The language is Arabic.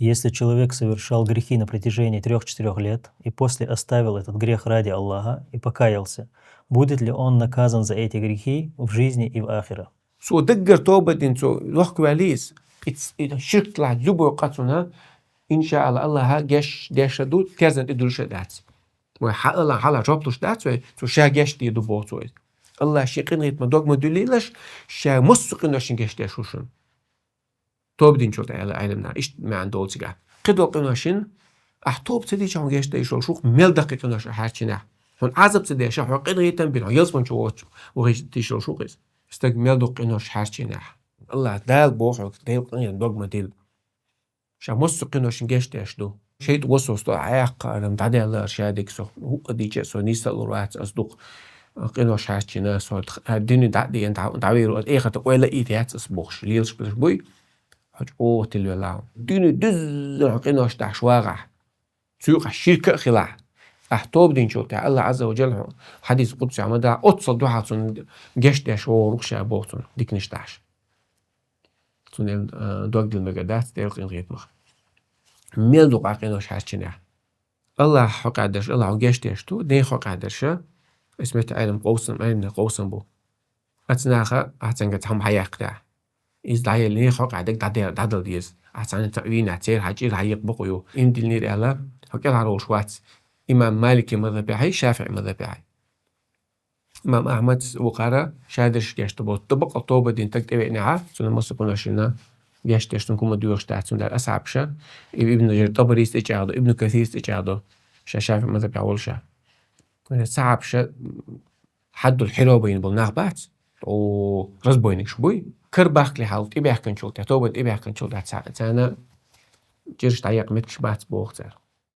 Если человек совершал грехи на протяжении 3–4 лет и после оставил этот грех ради Аллаха и покаялся, будет ли он наказан за эти грехи в жизни и в ахире? Så digger tåbedin så lokvalis. Shirkla zubo qatsuna inshallah Allah gesh deshadu terzen idulsha dats. Wa hala joblush dats so sha gesh di du boto. Allah shiqin ritma dogma dulilash sha musqin dashin gesh deshushun. Tåbedin çota alimna ish ma andolsiga. Qidoknashin ahtob tedi chon gesh deshul shuq mel daqiqnash harchina. Hon azab tedi sha qid ritan bin yasman chot و gesh deshul shuq is. استجمل قناش حرشينه الله دال بوحك دال قناش دوغما ديل شا مص قناش نجشتش دو شيء وصوص تو عاق لم تعدي الله شادك سو هو ديجه سو نيسا لورات اصدق قناش حرشينه سو الدنيا دعدي انت تعبير ايه ولا ايتيات اصبوخش ليلش بوي حج او تلولا دنيا دز قناش تاع شواغه سوق الشركه خلاع احتوب دين شو تاع الله عز وجل حديث قدسي عمدا اتصل دوحة جشت شو رخشة بوتون ديك نشتاش تون دوق دين مقدات تلقين غيت مخ ميل دوق عقينوش حاشينه الله حق عدش الله جشت شتو دين حق عدش اسمه تعلم قوسم بو اتناخا اتنقت هم حياقدا إز داية لين حق عدك دادل ديز اتنقت تقوين اتير حجير حيق بقيو إن دل نير الله حق العروش وات إمام مالكي مذهبي شافعي مذهبي إمام أحمد وقارا شادش جاشت بوت طبق الطوبة دين تكتب إنها سنة مصر كنا شلنا جاشت جاشتن كم ديوش تاعتون دار أصعب شا ابن جرير طبري استجاده ابن كثير استجاده شافعي مذهبي أول شا صعب شا حد الحلو بين بالنغبات و رزبوينك شبوي كرباخ لي حالت إبيح كنشول طوبة إبيح كنشول ساعة أنا جرش تعيق متش بات بوختر